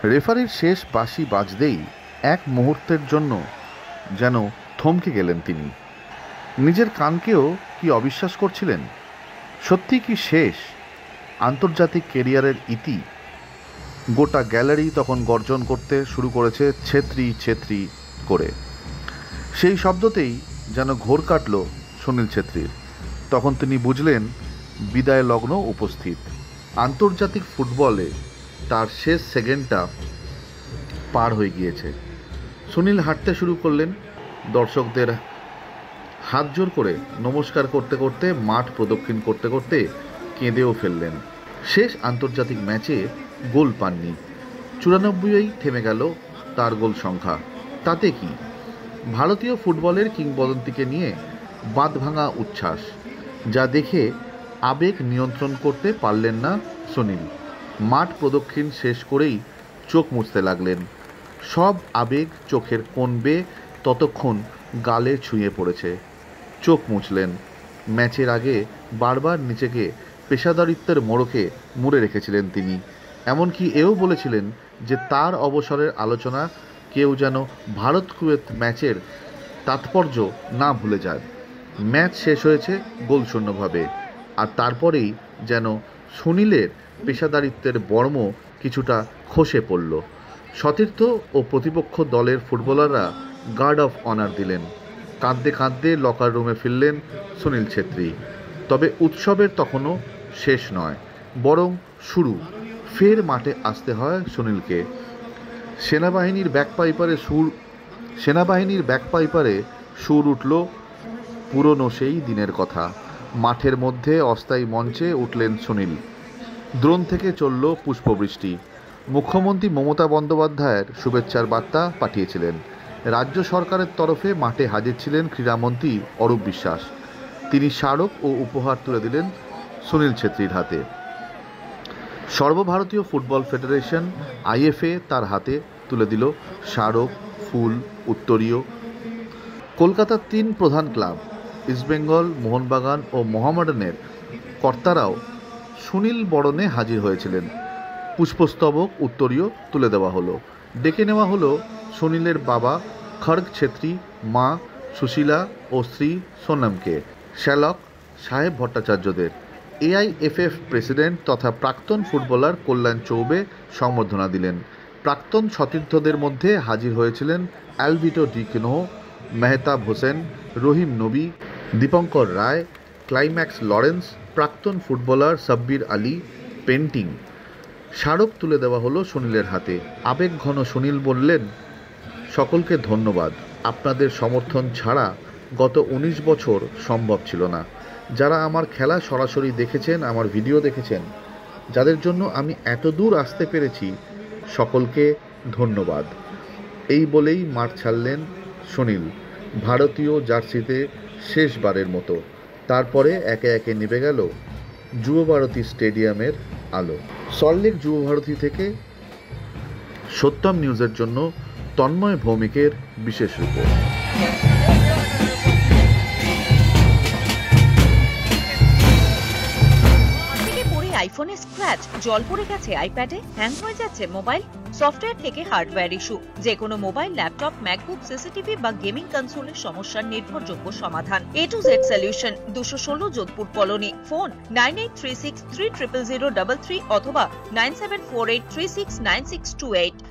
রেফারির শেষ বাঁশি বাজতেই এক মুহূর্তের জন্য যেন থমকে গেলেন তিনি। নিজের কানকেও কি অবিশ্বাস করছিলেন? সত্যি কি শেষ? আন্তর্জাতিক কেরিয়ারের ইতি? গোটা গ্যালারি তখন গর্জন করতে শুরু করেছে ছেত্রী ছেত্রী করে। সেই শব্দতেই যেন ঘোর কাটল সুনীল ছেত্রীর। তখন তিনি বুঝলেন বিদায় লগ্ন উপস্থিত। আন্তর্জাতিক ফুটবলে তার শেষ সেকেন্ডটা পার হয়ে গিয়েছে। সুনীল হাঁটতে শুরু করলেন, দর্শকদের হাত জোর করে নমস্কার করতে করতে, মাঠ প্রদক্ষিণ করতে করতে কেঁদেও ফেললেন। শেষ আন্তর্জাতিক ম্যাচে গোল পাননি, 94এই থেমে গেল তার গোল সংখ্যা। তাতে কি? ভারতীয় ফুটবলের কিংবদন্তিকে নিয়ে বাঁধভাঙা উচ্ছ্বাস, যা দেখে আবেগ নিয়ন্ত্রণ করতে পারলেন না সুনীল। মাঠ প্রদক্ষিণ শেষ করেই চোখ মুছতে লাগলেন। সব আবেগ চোখের কোণ বেয়ে ততক্ষণ গালে ছুঁয়ে পড়েছে। চোখ মুছলেন। ম্যাচের আগে বারবার নিজেকে পেশাদারিত্বের মোড়কে মুড়ে রেখেছিলেন তিনি। এমনকি এও বলেছিলেন যে তার অবসরের আলোচনা কেউ যেন ভারত কুয়েত ম্যাচের তাৎপর্য না ভুলে যায়। ম্যাচ শেষ হয়েছে গোলশূন্যভাবে, আর তারপরেই যেন সুনীলের পেশাদারিত্বের বর্ম কিছুটা খসে পড়ল। সতীর্থ ও প্রতিপক্ষ দলের ফুটবলাররা গার্ড অফ অনার দিলেন। কাঁদতে কাঁদতে লকার রুমে ফিরলেন সুনীল ছেত্রী। তবে উৎসবের তখনও শেষ নয়, বরং শুরু। ফের মাঠে আসতে হয় সুনীলকে। সেনাবাহিনীর ব্যাকপাইপারে সুর উঠল পুরনো সেই দিনের কথা। মাঠের মধ্যে অস্থায়ী মঞ্চে উঠলেন সুনীল। দ্রোণ থেকে চলল পুষ্পবৃষ্টি। মুখ্যমন্ত্রী মমতা বন্দ্যোপাধ্যায়ের শুভেচ্ছার বার্তা পাঠিয়েছিলেন। রাজ্য সরকারের তরফে মাঠে হাজির ছিলেন ক্রীড়ামন্ত্রী অরূপ বিশ্বাস। তিনি স্মারক ও উপহার তুলে দিলেন সুনীল ছেত্রীর হাতে। সর্বভারতীয় ফুটবল ফেডারেশন আইএফএ তার হাতে তুলে দিল স্মারক, ফুল, উত্তরীয়। কলকাতার 3 প্রধান ক্লাব ইস্টবেঙ্গল, মোহনবাগান ও মোহামেডানের কর্তারাও সুনীল বরণে হাজির হয়েছিলেন। পুষ্পস্তবক, উত্তরীয় তুলে দেওয়া হলো। ডেকে নেওয়া হলো সুনীলের বাবা খড়গ ছেত্রী, মা সুশীলা ও স্ত্রী সোনামকে, শ্যালক সাহেব ভট্টাচার্যদের। এআইএফএফ প্রেসিডেন্ট তথা প্রাক্তন ফুটবলার কল্যাণ চৌবে সংবর্ধনা দিলেন। প্রাক্তন সতীর্থদের মধ্যে হাজির হয়েছিলেন অ্যালভিটো ডি কিনোহ, মেহতাব হোসেন, রহিম নবী, দীপঙ্কর রায়, ক্লাইম্যাক্স লরেন্স, প্রাক্তন ফুটবলার সাব্বির আলী, পেন্টিং। স্মারক তুলে দেওয়া হলো সুনীলের হাতে। আবেগঘন সুনীল বললেন, সকলকে ধন্যবাদ। আপনাদের সমর্থন ছাড়া গত 19 বছর সম্ভব ছিল না। যারা আমার খেলা সরাসরি দেখেছেন, আমার ভিডিও দেখেছেন, যাদের জন্য আমি এত দূর আসতে পেরেছি, সকলকে ধন্যবাদ। এই বলেই মাঠ ছাড়লেন সুনীল, ভারতীয় জার্সিতে শেষবারের মতো। তারপরে একে একে নিভে গেল যুবভারতী স্টেডিয়ামের আলো। সল্টলেক যুবভারতী থেকে সত্যম নিউজের জন্য তন্ময় ভৌমিকের বিশেষ রিপোর্ট। আইফোনে স্ক্র্যাচ, জল পড়ে গেছে আইপ্যাডে, হ্যাং হয়ে যাচ্ছে মোবাইল, সফটওয়্যার থেকে হার্ডওয়্যার ইস্যু। যে কোনো মোবাইল, ল্যাপটপ, ম্যাকবুক, সিসিটিভি বা গেমিং কনসোলের সমস্যার নির্ভরযোগ্য সমাধান। A to Z solution, 216 Jodhpur colony. Phone 9836300033 অথবা 9748369628।